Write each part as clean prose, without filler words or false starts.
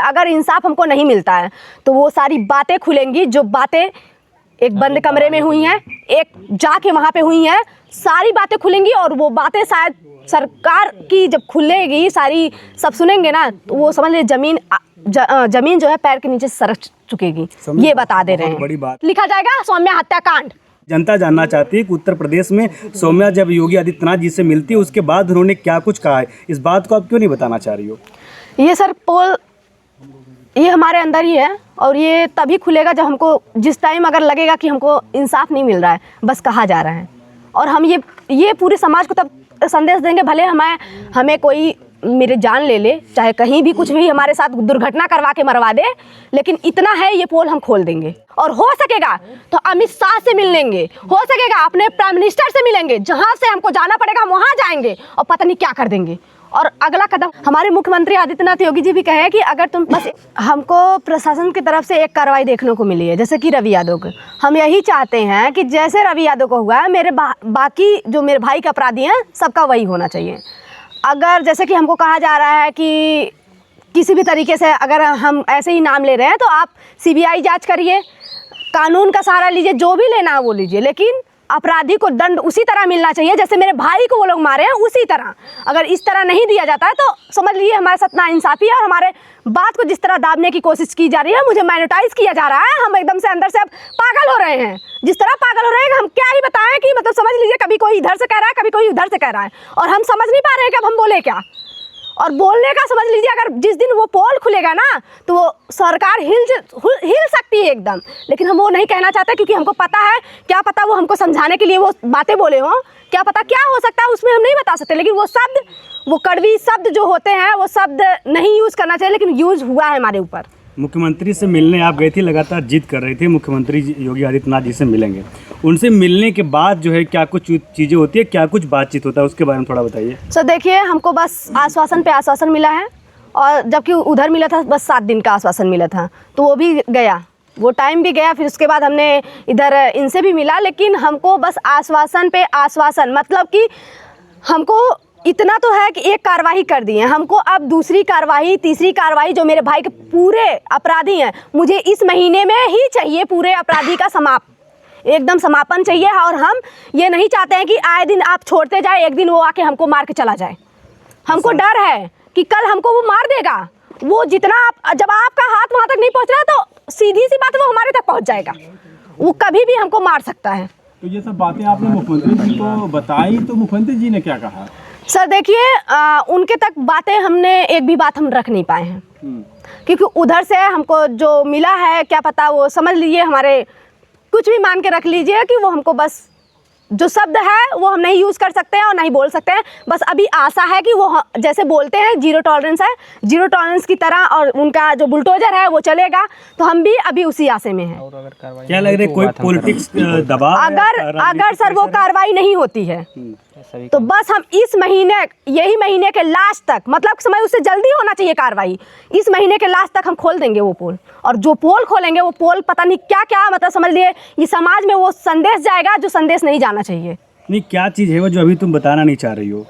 अगर इंसाफ हमको नहीं मिलता है तो वो सारी बातें खुलेंगी जो बातें एक बंद कमरे में हुई हैं, एक जाके वहाँ पे हुई हैं, सारी बातें खुलेंगी। और वो बातें शायद सरकार की जब खुलेगी, सारी सब सुनेंगे ना, तो वो समझ ले जमीन जो है पैर के नीचे सरक चुकेगी। ये बता दे रहे हैं। बड़ी बात लिखा जाएगा सौम्या हत्याकांड। जनता जानना चाहती है कि उत्तर प्रदेश में सौम्या जब योगी आदित्यनाथ जी से मिलती है उसके बाद उन्होंने क्या कुछ कहा है, इस बात को आप क्यों नहीं बताना चाह रही हो? ये सर पोल ये हमारे अंदर ही है और ये तभी खुलेगा जब हमको जिस टाइम अगर लगेगा कि हमको इंसाफ नहीं मिल रहा है, बस कहा जा रहा है। और हम ये पूरे समाज को तब संदेश देंगे, भले हमें कोई मेरे जान ले ले, चाहे कहीं भी कुछ भी हमारे साथ दुर्घटना करवा के मरवा दे, लेकिन इतना है ये पोल हम खोल देंगे। और हो सकेगा तो अमित शाह से मिल लेंगे, हो सकेगा अपने प्राइम मिनिस्टर से मिलेंगे, जहाँ से हमको जाना पड़ेगा हम वहाँ जाएंगे और पता नहीं क्या कर देंगे। और अगला कदम हमारे मुख्यमंत्री आदित्यनाथ योगी जी भी कहे कि अगर तुम बस हमको प्रशासन की तरफ से एक कार्रवाई देखने को मिली है, जैसे कि रवि यादव को, हम यही चाहते हैं कि जैसे रवि यादव को हुआ है, मेरे बाकी जो मेरे भाई के अपराधी हैं सबका वही होना चाहिए। अगर जैसे कि हमको कहा जा रहा है कि किसी भी तरीके से अगर हम ऐसे ही नाम ले रहे हैं तो आप CBI जांच करिए, कानून का सहारा लीजिए, जो भी लेना है वो लीजिए, लेकिन अपराधी को दंड उसी तरह मिलना चाहिए जैसे मेरे भाई को वो लोग मारे हैं, उसी तरह। अगर इस तरह नहीं दिया जाता है तो समझ लीजिए हमारे साथ नाइंसाफ़ी है और हमारे बात को जिस तरह दाबने की कोशिश की जा रही है, मुझे मैग्नेटाइज किया जा रहा है। हम एकदम से अंदर से अब पागल हो रहे हैं, जिस तरह पागल हो रहे हैं हम क्या ही बताएं कि मतलब समझ लीजिए कभी कोई इधर से कह रहा है, कभी कोई उधर से कह रहा है और हम समझ नहीं पा रहे हैं कि अब हम बोले क्या। और बोलने का समझ लीजिए अगर जिस दिन वो पोल खुलेगा ना तो वो सरकार हिल सकती है एकदम, लेकिन हम वो नहीं कहना चाहते क्योंकि हमको पता है, क्या पता वो हमको समझाने के लिए वो बातें बोले हों, क्या पता क्या हो सकता है उसमें हम नहीं बता सकते। लेकिन वो शब्द, वो कड़वी शब्द जो होते हैं वो शब्द नहीं यूज़ करना चाहिए, लेकिन यूज़ हुआ है हमारे ऊपर। मुख्यमंत्री से मिलने आप गई थी, लगातार जिद कर रही थी मुख्यमंत्री योगी आदित्यनाथ जी से मिलेंगे, उनसे मिलने के बाद जो है क्या कुछ चीज़ें होती है, क्या कुछ बातचीत होता है, उसके बारे में थोड़ा बताइए। सर देखिए, हमको बस आश्वासन पे आश्वासन मिला है और जबकि उधर मिला था बस 7 दिन का आश्वासन मिला था, तो वो भी गया, वो टाइम भी गया। फिर उसके बाद हमने इधर इनसे भी मिला, लेकिन हमको बस आश्वासन पे आश्वासन, मतलब कि हमको इतना तो है कि एक कार्रवाई कर दी है, हमको अब दूसरी कार्रवाई, तीसरी कार्रवाई जो मेरे भाई के पूरे अपराधी हैं, मुझे इस महीने में ही चाहिए पूरे अपराधी का एकदम समापन चाहिए। और हम ये नहीं चाहते हैं कि आए दिन आप छोड़ते जाए, एक दिन वो आके हमको मार के चला जाए। हमको डर है कि कल हमको वो मार देगा, वो जितना जब आपका हाथ वहाँ तक नहीं पहुँच रहा तो सीधी सी बात वो हमारे तक पहुँच जाएगा, वो कभी भी हमको मार सकता है। तो ये सब बातें आपने मुख्यमंत्री जी को बताई, तो मुख्यमंत्री जी ने क्या कहा? सर देखिए, उनके तक बातें हमने एक भी बात हम रख नहीं पाए हैं, क्योंकि उधर से हमको जो मिला है क्या पता वो समझ लीजिए हमारे कुछ भी मान के रख लीजिए कि वो हमको बस जो शब्द है वो हम नहीं यूज़ कर सकते हैं और नहीं बोल सकते हैं। बस अभी आशा है कि वो जैसे बोलते हैं जीरो टॉलरेंस है, जीरो टॉलरेंस की तरह, और उनका जो बुलडोजर है वो चलेगा, तो हम भी अभी उसी आशे में हैं। क्या लग रहा है कोई पॉलिटिक्स दबाव? अगर सर वो कार्रवाई नहीं होती है तो बस हम इस महीने, यही महीने के लास्ट तक, मतलब समय उससे जल्दी होना चाहिए कार्रवाई, इस महीने के लास्ट तक हम खोल देंगे वो पोल। और जो पोल खोलेंगे वो पोल पता नहीं क्या क्या, मतलब समझ लिए ये समाज में वो संदेश जाएगा जो संदेश नहीं जाना चाहिए। नहीं, क्या चीज़ है वो जो अभी तुम बताना नहीं चाह रही हो?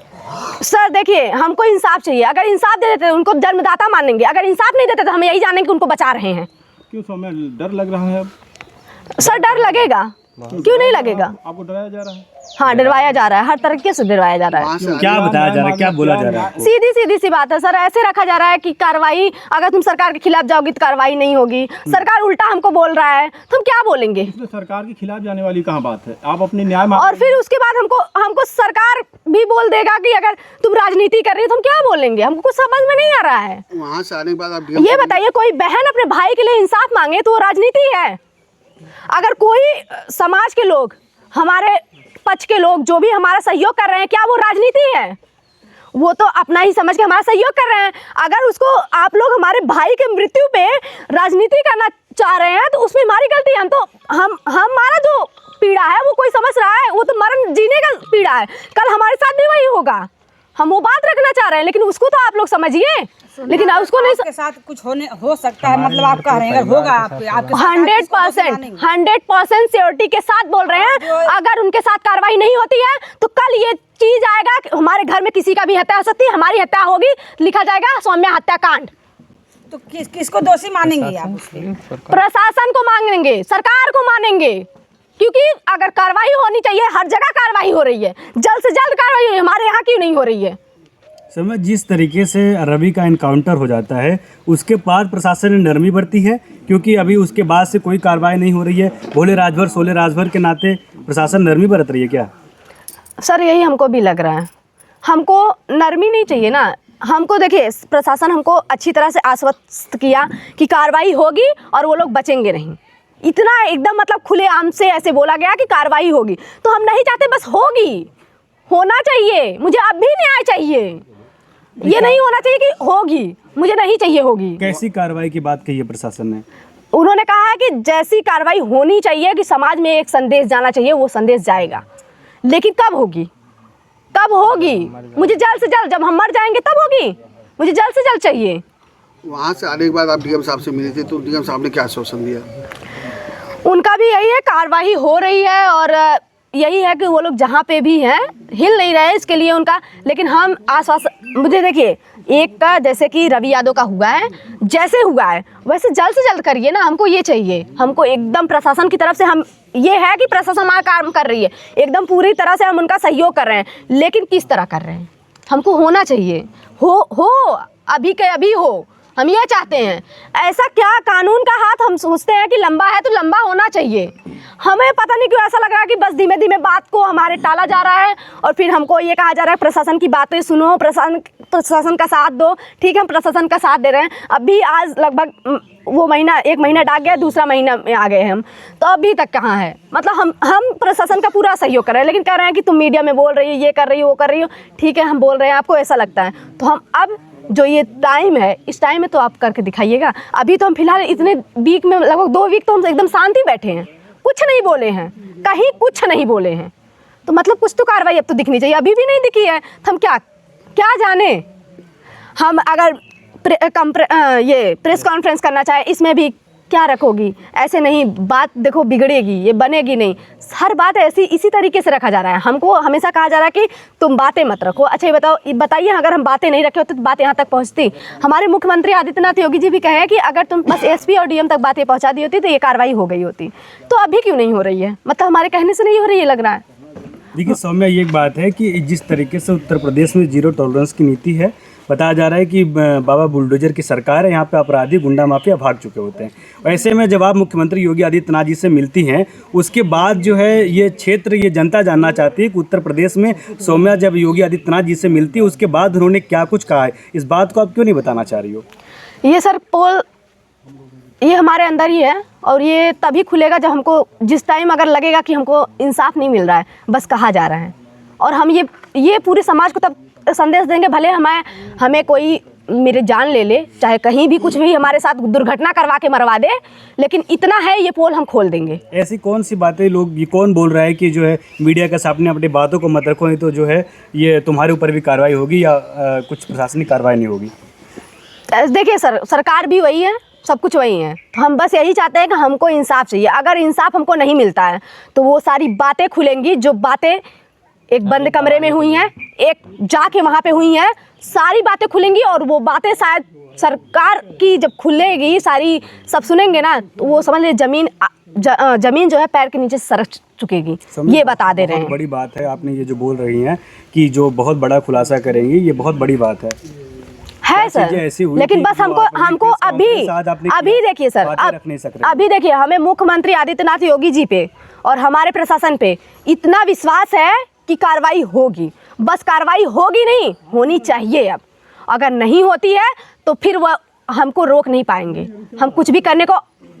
सर देखिए, हमको इंसाफ चाहिए। अगर इंसाफ दे देते तो उनको जन्मदाता मानेंगे, अगर इंसाफ नहीं देते तो हम यही जानेंगे कि उनको बचा रहे हैं। क्यों सौम्या, डर लग रहा है? सर डर लगेगा, क्यों नहीं लगेगा? आपको डराया जा रहा है? हाँ, डरवाया जा रहा है, हर तरीके से डरवाया जा रहा है। क्या बताया जा रहा है, क्या बोला जा रहा है? सीधी सी बात है सर, ऐसे रखा जा रहा है कि कार्रवाई, अगर तुम सरकार के खिलाफ जाओगी तो कार्रवाई नहीं होगी। सरकार उल्टा हमको बोल रहा है, तो हम क्या बोलेंगे? इसमें सरकार के खिलाफ जाने वाली कहाँ बात है? आप अपने न्याय मांग, और फिर उसके बाद हमको सरकार भी बोल देगा कि अगर तुम राजनीति कर रही हो तो हम क्या बोलेंगे? हमको कुछ समझ में नहीं आ रहा है। वहाँ से आने के बाद आप ये बताइए, कोई बहन अपने भाई के लिए इंसाफ मांगे तो वो राजनीति है? अगर कोई समाज के लोग, हमारे पक्ष के लोग जो भी हमारा सहयोग कर रहे हैं, क्या वो राजनीति है? वो तो अपना ही समझ के हमारा सहयोग कर रहे हैं। अगर उसको आप लोग हमारे भाई के मृत्यु पे राजनीति करना चाह रहे हैं तो उसमें हमारी गलती है। हमारा जो पीड़ा है वो कोई समझ रहा है, वो तो मरण जीने का पीड़ा है, कल हमारे साथ भी वही होगा। हम वो बात रखना चाह रहे हैं, लेकिन उसको तो आप लोग समझिए, लेकिन उसको नहीं। आपके साथ कुछ हो सकता है, मतलब आप कह रहे हैं अगर होगा आपके 100% श्योरिटी के साथ बोल रहे हैं। अगर उनके साथ कार्रवाई नहीं होती है तो कल ये चीज आएगा कि हमारे घर में किसी का भी हत्या हो सकती है, हमारी हत्या होगी, लिखा जाएगा सौम्या हत्याकांड। तो किसको दोषी मानेंगे आप उसके? प्रशासन को मांगेंगे, सरकार को मानेंगे, क्योंकि अगर कार्रवाई होनी चाहिए, हर जगह कार्रवाई हो रही है, जल्द से जल्द कार्रवाई हो, हमारे यहाँ क्यों नहीं हो रही है? समय जिस तरीके से रवि का इनकाउंटर हो जाता है उसके बाद प्रशासन ने नरमी बरती है, क्योंकि अभी उसके बाद से कोई कार्रवाई नहीं हो रही है। भोले राजभर सोले राजभर के नाते प्रशासन नरमी बरत रही है क्या? सर यही हमको भी लग रहा है। हमको नरमी नहीं चाहिए ना, हमको देखिए प्रशासन हमको अच्छी तरह से आश्वस्त किया कि कार्रवाई होगी और वो लोग बचेंगे नहीं। इतना एकदम मतलब खुलेआम से ऐसे बोला गया कि कार्रवाई होगी, तो हम नहीं चाहते, बस होगी, होना चाहिए। मुझे अब भी न्याय चाहिए, ये नहीं होना चाहिए कि होगी, मुझे नहीं चाहिए होगी। कैसी कार्रवाई की बात कही है प्रशासन ने? उन्होंने कहा है कि जैसी कार्रवाई होनी चाहिए, कि समाज में एक संदेश जाना चाहिए, वो संदेश जाएगा, लेकिन कब होगी, कब होगी? मुझे जल्द से जल्द, जब हम मर जाएंगे तब होगी, मुझे जल्द से जल्द चाहिए। वहाँ से आने के बाद आप डीएम साहब से मिले थे, तो डीएम साहब ने क्या आश्वासन दिया? उनका भी यही है, कार्रवाई हो रही है, और यही है कि वो लोग जहाँ पे भी हैं हिल नहीं रहे इसके लिए उनका। लेकिन हम आश्वासन, मुझे देखिए, एक का जैसे कि रवि यादव का हुआ है, जैसे हुआ है वैसे जल्द से जल्द करिए ना, हमको ये चाहिए। हमको एकदम प्रशासन की तरफ से हम ये है कि प्रशासन हमारा काम कर रही है, एकदम पूरी तरह से हम उनका सहयोग कर रहे हैं, लेकिन किस तरह कर रहे हैं, हमको होना चाहिए, हो अभी के अभी हो, हम ये चाहते हैं। ऐसा क्या कानून का हाथ हम सोचते हैं कि लंबा है तो लंबा होना चाहिए। हमें पता नहीं क्यों ऐसा लग रहा है कि बस धीमे धीमे बात को हमारे टाला जा रहा है, और फिर हमको ये कहा जा रहा है प्रशासन की बातें सुनो, प्रशासन का साथ दो। ठीक है, हम प्रशासन का साथ दे रहे हैं। अभी आज लगभग वो महीना, 1 महीना डाक गया, दूसरा महीना में आ गए हम, तो अभी तक कहाँ है? मतलब हम प्रशासन का पूरा सहयोग कर रहे हैं, लेकिन कह रहे हैं कि तुम मीडिया में बोल रही हो, ये कर रही हो, वो कर रही हो। ठीक है, हम बोल रहे हैं, आपको ऐसा लगता है, तो हम अब जो ये टाइम है, इस टाइम में तो आप करके दिखाइएगा। अभी तो हम फिलहाल इतने वीक में, लगभग 2 वीक तो हम एकदम शांति बैठे हैं, कुछ नहीं बोले हैं, कहीं कुछ नहीं बोले हैं, तो मतलब कुछ तो कार्रवाई अब तो दिखनी चाहिए। अभी भी नहीं दिखी है, तो हम क्या जाने। हम अगर ये प्रेस कॉन्फ्रेंस करना चाहे, इसमें भी क्या रखोगी? ऐसे नहीं, बात देखो बिगड़ेगी, ये बनेगी नहीं। हर बात ऐसी इसी तरीके से रखा जा रहा है। हमको हमेशा कहा जा रहा है कि तुम बातें मत रखो। अच्छा ये बताइए, अगर हम बातें नहीं रखे होते तो बात यहाँ तक पहुँचती? हमारे मुख्यमंत्री आदित्यनाथ योगी जी भी कहे कि अगर तुम बस एसपी और डीएम तक बातें पहुँचा दी होती तो ये कार्रवाई हो गई होती। तो अभी क्यों नहीं हो रही है? मतलब हमारे कहने से नहीं हो रही है, लग रहा है। देखिए सौम्या, ये एक बात है कि जिस तरीके से उत्तर प्रदेश में जीरो टॉलरेंस की नीति है, बताया जा रहा है कि बाबा बुलडोजर की सरकार है, यहाँ पे अपराधी गुंडा माफिया भाग चुके होते हैं। ऐसे में जब आप मुख्यमंत्री योगी आदित्यनाथ जी से मिलती हैं, उसके बाद जो है ये क्षेत्र, ये जनता जानना चाहती है कि उत्तर प्रदेश में सौम्या जब योगी आदित्यनाथ जी से मिलती है, उसके बाद उन्होंने क्या कुछ कहा है, इस बात को आप क्यों नहीं बताना चाह रही हो? ये सर पोल, ये हमारे अंदर ही है, और ये तभी खुलेगा जब हमको, जिस टाइम अगर लगेगा कि हमको इंसाफ नहीं मिल रहा है, बस कहा जा रहा है, और हम ये पूरे समाज को तब संदेश देंगे। भले हमें कोई मेरे जान ले, चाहे कहीं भी कुछ भी हमारे साथ दुर्घटना करवा के मरवा दे, लेकिन इतना है, ये पोल हम खोल देंगे। ऐसी कौन सी बातें लोग, ये कौन बोल रहा है कि जो है मीडिया के सामने अपनी बातों को मत रखो, नहीं तो जो है ये तुम्हारे ऊपर भी कार्रवाई होगी या कुछ प्रशासनिक कार्रवाई नहीं होगी? देखिए सर, सरकार भी वही है, सब कुछ वही है, तो हम बस यही चाहते हैं कि हमको इंसाफ चाहिए। अगर इंसाफ हमको नहीं मिलता है तो वो सारी बातें खुलेंगी, जो बातें एक बंद कमरे में हुई हैं, एक जाके वहाँ पे हुई हैं, सारी बातें खुलेंगी। और वो बातें शायद सरकार की जब खुलेगी, सारी सब सुनेंगे ना, तो वो समझ ले जमीन जो है पैर के नीचे सरक चुकेगी। ये बता दे रहे हैं। बड़ी बात है, आपने ये जो बोल रही हैं कि जो बहुत बड़ा खुलासा करेंगी, ये बहुत बड़ी बात है सर। लेकिन बस हमको अभी देखिए सर, अभी देखिए, हमें मुख्यमंत्री आदित्यनाथ योगी जी पे और हमारे प्रशासन पे इतना विश्वास है कि कार्रवाई होगी। बस कार्रवाई होगी नहीं, होनी चाहिए। अब अगर नहीं होती है तो फिर वह हमको रोक नहीं पाएंगे। हम कुछ भी करने को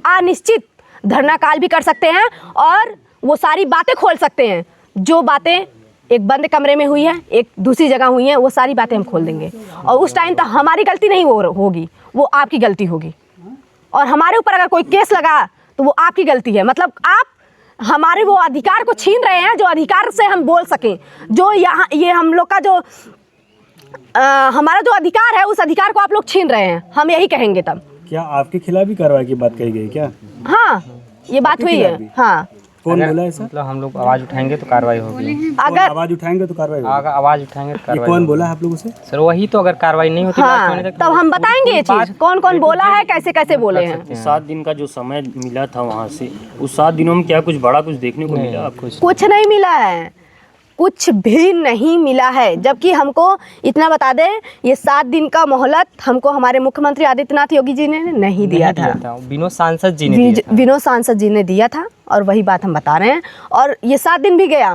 अनिश्चित धरना काल भी कर सकते हैं, और वो सारी बातें खोल सकते हैं, जो बातें एक बंद कमरे में हुई है, एक दूसरी जगह हुई है, वो सारी बातें हम खोल देंगे। और उस टाइम तो हमारी गलती नहीं होगी, वो आपकी गलती होगी। और हमारे ऊपर अगर कोई केस लगा तो वो आपकी गलती है। मतलब आप हमारे वो अधिकार को छीन रहे हैं, जो अधिकार से हम बोल सकें, जो यहाँ ये हम लोग का जो हमारा जो अधिकार है, उस अधिकार को आप लोग छीन रहे हैं, हम यही कहेंगे तब। क्या आपके खिलाफ भी कार्रवाई की बात कही गई क्या? हाँ, ये बात हुई है। हाँ, कौन बोला ऐसा? मतलब हम लोग आवाज़ उठाएंगे तो कार्रवाई होगी। कौन आवाज उठाएंगे तो कार्रवाई होगी? अगर आवाज़ उठाएंगे तो ये कार्रवाई कौन होगी। बोला आप लोगों से? सर वही तो, अगर कार्रवाई नहीं होती हाँ, तब हम बताएंगे ये चीज कौन कौन बोला है, कैसे कैसे बोले हैं। 7 दिन का जो समय मिला था वहाँ से, उस 7 दिनों में क्या कुछ बड़ा कुछ देखने को मिला आपको? कुछ नहीं मिला है, कुछ भी नहीं मिला है। जबकि हमको इतना बता दें, ये 7 दिन का मोहलत हमको हमारे मुख्यमंत्री आदित्यनाथ योगी जी ने नहीं दिया था, विनोद सांसद जी ने दिया था। विनोद सांसद जी ने दिया था, और वही बात हम बता रहे हैं। और ये 7 दिन भी गया।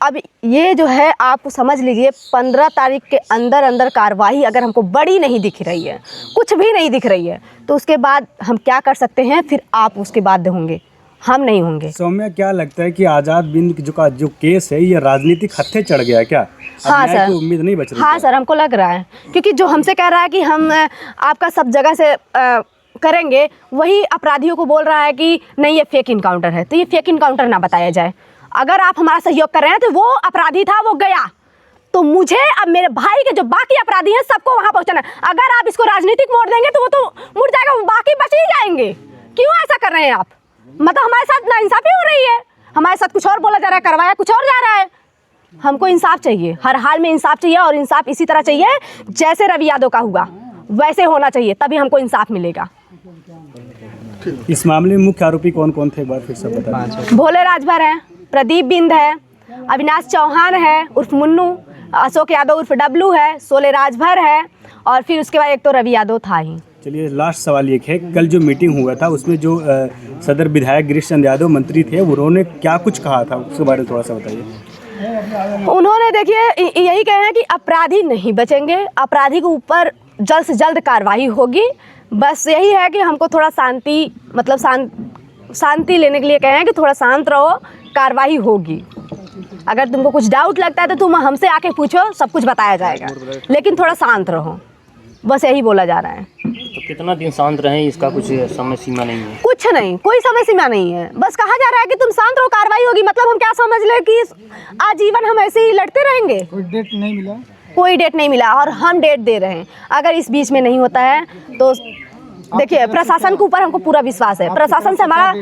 अब ये जो है आप समझ लीजिए 15 तारीख के अंदर अंदर कार्रवाई अगर हमको बड़ी नहीं दिख रही है, कुछ भी नहीं दिख रही है, तो उसके बाद हम क्या कर सकते हैं? फिर आप उसके बाद होंगे, हम नहीं होंगे। सौम्या, क्या लगता है कि आज़ाद बिंद जो केस है ये राजनीतिक हत्थे चढ़ गया क्या? हाँ अब न्याय सर, की उम्मीद नहीं बच रही? हाँ सर, हमको लग रहा है, क्योंकि जो हमसे कह रहा है कि हम आपका सब जगह से करेंगे, वही अपराधियों को बोल रहा है कि नहीं ये फेक इनकाउंटर है। तो ये फेक इनकाउंटर ना बताया जाए। अगर आप हमारा सहयोग कर रहे हैं तो वो अपराधी था, वो गया, तो मुझे अब मेरे भाई के जो बाकी अपराधी हैं सबको वहाँ पहुँचाना है। अगर आप इसको राजनीतिक मोड़ देंगे तो वो तो मुड़ जाएगा, वो बाकी बच ही जाएंगे। क्यों ऐसा कर रहे हैं आप? मतलब हमारे साथ नाइंसाफी हो रही है, हमारे साथ कुछ और बोला जा रहा है, करवाया कुछ और जा रहा है। हमको इंसाफ चाहिए, हर हाल में इंसाफ चाहिए, और इंसाफ इसी तरह चाहिए जैसे रवि यादव का हुआ वैसे होना चाहिए, तभी हमको इंसाफ मिलेगा। इस मामले में मुख्य आरोपी कौन कौन थे, एक बार फिर से बता दें। भोले राजभर है, प्रदीप बिंद है, अविनाश चौहान है उर्फ मुन्नू, अशोक यादव उर्फ डब्लू है, सोले राजभर है, और फिर उसके बाद एक तो रवि यादव था ही। चलिए, लास्ट सवाल एक है, कल जो मीटिंग हुआ था उसमें जो सदर विधायक गिरीश चंद्र यादव मंत्री थे, उन्होंने क्या कुछ कहा था, उसके बारे में थोड़ा सा बताइए। उन्होंने देखिए यही कहा है कि अपराधी नहीं बचेंगे, अपराधी के ऊपर जल्द से जल्द कार्रवाई होगी। बस यही है कि हमको थोड़ा शांति, मतलब शांति लेने के लिए कहे हैं कि थोड़ा शांत रहो, कार्रवाई होगी। अगर तुमको कुछ डाउट लगता है तो तुम हमसे आके पूछो, सब कुछ बताया जाएगा, लेकिन थोड़ा शांत रहो, बस यही बोला जा रहा है। तो कितना दिन शांत रहें, इसका कुछ समय सीमा नहीं है? कुछ नहीं, कोई समय सीमा नहीं है, बस कहा जा रहा है कि तुम शांत रहो, कार्रवाई होगी। मतलब हम क्या समझ ले कि आजीवन हम ऐसे ही लड़ते रहेंगे? कोई डेट नहीं मिला, कोई डेट नहीं मिला, और हम डेट दे रहे हैं। अगर इस बीच में नहीं होता है तो देखिए, प्रशासन के ऊपर हमको पूरा विश्वास है। प्रशासन से हमारा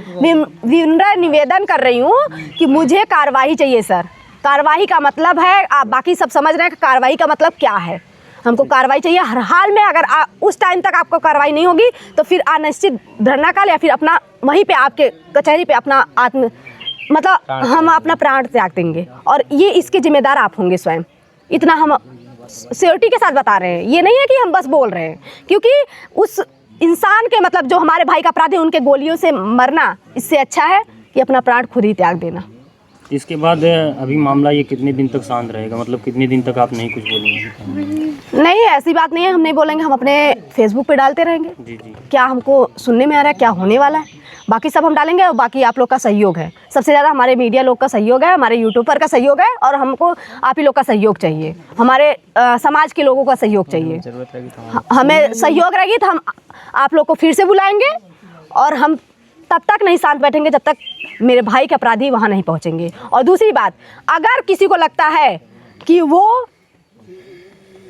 विनम्र निवेदन कर रही हूँ कि मुझे कार्रवाई चाहिए सर। कार्रवाई का मतलब है, आप बाकी सब समझ रहे हैं कि कार्रवाई का मतलब क्या है। हमको कार्रवाई चाहिए हर हाल में। अगर उस टाइम तक आपको कार्रवाई नहीं होगी तो फिर अनिश्चित धरना काल, या फिर अपना वहीं पे आपके कचहरी पे अपना हम अपना प्राण त्याग देंगे, और ये इसके जिम्मेदार आप होंगे स्वयं। इतना हम श्योरिटी के साथ बता रहे हैं, ये नहीं है कि हम बस बोल रहे हैं, क्योंकि उस इंसान के मतलब जो हमारे भाई का अपराधी, उनके गोलियों से मरना इससे अच्छा है कि अपना प्राण खुद ही त्याग देना। इसके बाद अभी मामला ये कितने दिन तक शांत रहेगा, मतलब कितने दिन तक आप नहीं कुछ बोलेंगे? नहीं, ऐसी बात नहीं है, हम नहीं बोलेंगे, हम अपने फेसबुक पे डालते रहेंगे। जी जी, क्या हमको सुनने में आ रहा है, क्या होने वाला है, बाकी सब हम डालेंगे। और बाकी आप लोग का सहयोग है, सबसे ज़्यादा हमारे मीडिया लोग का सहयोग है, हमारे यूट्यूबर का सहयोग है, और हमको आप ही लोग का सहयोग चाहिए, हमारे समाज के लोगों का सहयोग चाहिए। जरूरत लगी तो हमें सहयोग रहेगी तो हम आप लोग को फिर से बुलाएंगे, और हम तब तक नहीं शांत बैठेंगे जब तक मेरे भाई के अपराधी वहाँ नहीं पहुँचेंगे। और दूसरी बात, अगर किसी को लगता है कि वो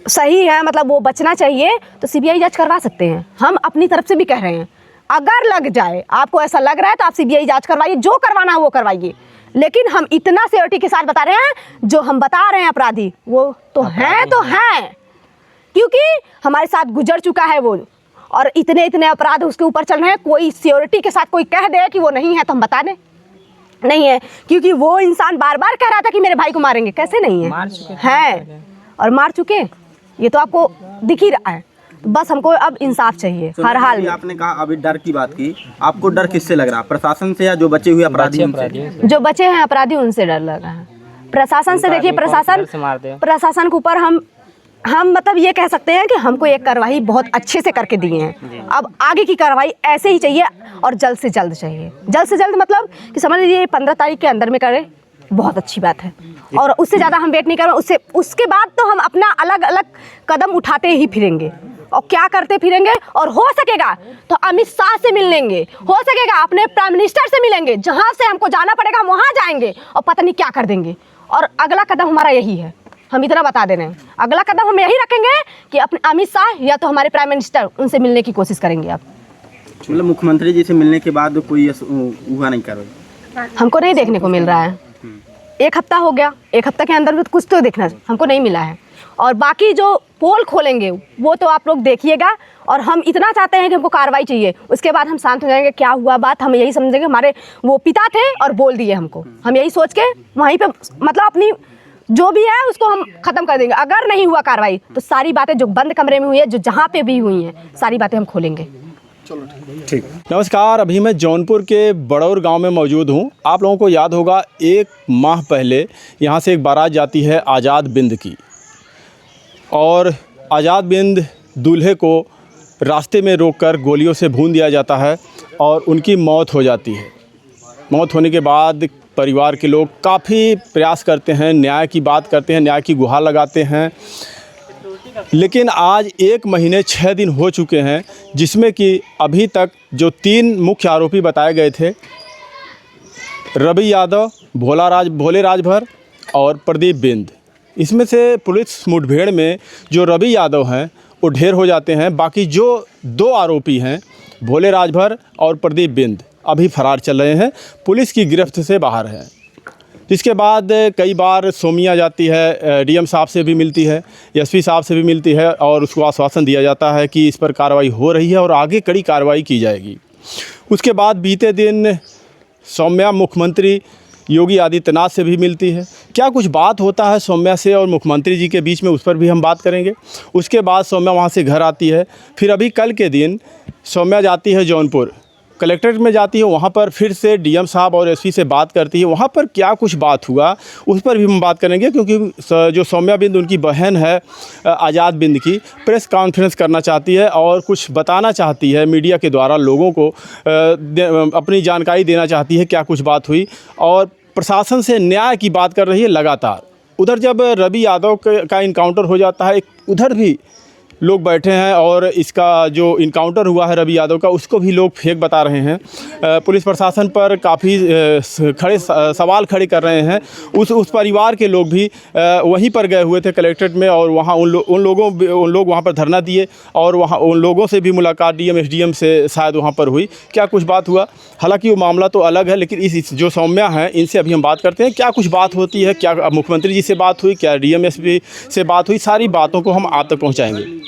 सही है, मतलब वो बचना चाहिए, तो सीबीआई जांच करवा सकते हैं। हम अपनी तरफ से भी कह रहे हैं, अगर लग जाए, आपको ऐसा लग रहा है तो आप सीबीआई जांच करवाइए, जो करवाना है वो करवाइए। लेकिन हम इतना श्योरिटी के साथ बता रहे हैं, जो हम बता रहे हैं अपराधी वो तो हैं, क्योंकि हमारे साथ गुजर चुका है वो, और इतने अपराध उसके ऊपर चल रहे हैं। कोई श्योरिटी के साथ कोई कह दे कि वो नहीं है तो हम बता दें नहीं है, क्योंकि वो इंसान बार बार कह रहा था कि मेरे भाई को मारेंगे। कैसे नहीं है, मार चुके हैं, और मार चुके, ये तो आपको दिख ही रहा है। तो बस हमको अब इंसाफ चाहिए हर हाल में। आपने कहा अभी डर की बात की, आपको डर किससे लग रहा है, प्रशासन से या जो बचे हुए अपराधी से? जो बचे हैं अपराधी उनसे डर लगा है। प्रशासन से देखिए, प्रशासन के ऊपर हम मतलब ये कह सकते हैं कि हमको एक कार्रवाई बहुत अच्छे से करके दिए हैं। अब आगे की कार्रवाई ऐसे ही चाहिए, और जल्द से जल्द चाहिए। जल्द से जल्द मतलब कि समझ लीजिए 15 तारीख के अंदर में करे, बहुत अच्छी बात है, और उससे ज़्यादा हम वेट नहीं कर रहे। उसके बाद तो हम अपना अलग अलग कदम उठाते ही फिरेंगे, और क्या करते फिरेंगे। और हो सकेगा तो अमित शाह से मिल लेंगे, हो सकेगा अपने प्राइम मिनिस्टर से मिलेंगे, जहाँ से हमको जाना पड़ेगा हम वहाँ जाएंगे, और पता नहीं क्या कर देंगे। और अगला कदम हमारा यही है, हम इतना बता दे रहे हैं, अगला कदम हम यही रखेंगे कि अपने अमित शाह या तो हमारे प्राइम मिनिस्टर, उनसे मिलने की कोशिश करेंगे। आप मतलब मुख्यमंत्री जी से मिलने के बाद कोई हुआ नहीं कार्रवाई? हमको नहीं देखने को मिल रहा है। एक हफ्ता हो गया, एक हफ्ता के अंदर भी कुछ तो देखना हमको नहीं मिला है। और बाकी जो पोल खोलेंगे वो तो आप लोग देखिएगा, और हम इतना चाहते हैं कि हमको कार्रवाई चाहिए, उसके बाद हम शांत हो जाएंगे। क्या हुआ बात हम यही समझेंगे, हमारे वो पिता थे और बोल दिए हमको, हम यही सोच के वहीं पे मतलब अपनी जो भी है उसको हम ख़त्म कर देंगे। अगर नहीं हुआ कार्रवाई तो सारी बातें जो बंद कमरे में हुई है, जो जहाँ पे भी हुई हैं, सारी बातें हम खोलेंगे। ठीक। नमस्कार, अभी मैं जौनपुर के बड़ौर गांव में मौजूद हूं। आप लोगों को याद होगा 1 माह पहले यहां से एक बारात जाती है आज़ाद बिंद की, और आज़ाद बिंद दूल्हे को रास्ते में रोककर गोलियों से भून दिया जाता है और उनकी मौत हो जाती है। मौत होने के बाद परिवार के लोग काफ़ी प्रयास करते हैं, न्याय की बात करते हैं, न्याय की गुहार लगाते हैं, लेकिन आज 1 महीने 6 दिन हो चुके हैं, जिसमें कि अभी तक जो 3 मुख्य आरोपी बताए गए थे, रवि यादव, भोले राजभर और प्रदीप बिंद, इसमें से पुलिस मुठभेड़ में जो रवि यादव हैं वो ढेर हो जाते हैं। बाकी जो 2 आरोपी हैं, भोले राजभर और प्रदीप बिंद, अभी फरार चल रहे हैं, पुलिस की गिरफ्त से बाहर हैं। इसके बाद कई बार सोमिया जाती है, डीएम साहब से भी मिलती है, एसपी साहब से भी मिलती है, और उसको आश्वासन दिया जाता है कि इस पर कार्रवाई हो रही है और आगे कड़ी कार्रवाई की जाएगी। उसके बाद बीते दिन सौम्या मुख्यमंत्री योगी आदित्यनाथ से भी मिलती है। क्या कुछ बात होता है सौम्या से और मुख्यमंत्री जी के बीच में, उस पर भी हम बात करेंगे। उसके बाद सौम्या वहाँ से घर आती है। फिर अभी कल के दिन सौम्या जाती है जौनपुर, कलेक्ट्रेट में जाती है, वहाँ पर फिर से डीएम साहब और एसपी से बात करती है। वहाँ पर क्या कुछ बात हुआ उस पर भी हम बात करेंगे, क्योंकि जो सौम्या बिंद उनकी बहन है आज़ाद बिंद की, प्रेस कॉन्फ्रेंस करना चाहती है और कुछ बताना चाहती है मीडिया के द्वारा, लोगों को अपनी जानकारी देना चाहती है क्या कुछ बात हुई, और प्रशासन से न्याय की बात कर रही है लगातार। उधर जब रवि यादव का इनकाउंटर हो जाता है, उधर भी लोग बैठे हैं और इसका जो इनकाउंटर हुआ है रवि यादव का, उसको भी लोग फेक बता रहे हैं। पुलिस प्रशासन पर काफ़ी सवाल खड़े कर रहे हैं। उस परिवार के लोग भी वहीं पर गए हुए थे कलेक्ट्रेट में, और वहाँ उन लोग वहाँ पर धरना दिए, और वहाँ उन लोगों से भी मुलाकात डीएम एसडीएम से शायद वहाँ पर हुई। क्या कुछ बात हुआ, हालांकि वो मामला तो अलग है, लेकिन इस जो सौम्या हैं इनसे अभी हम बात करते हैं। क्या कुछ बात होती है, क्या मुख्यमंत्री जी से बात हुई, क्या डीएम एसपी से बात हुई, सारी बातों को हम आप तक पहुँचाएँगे।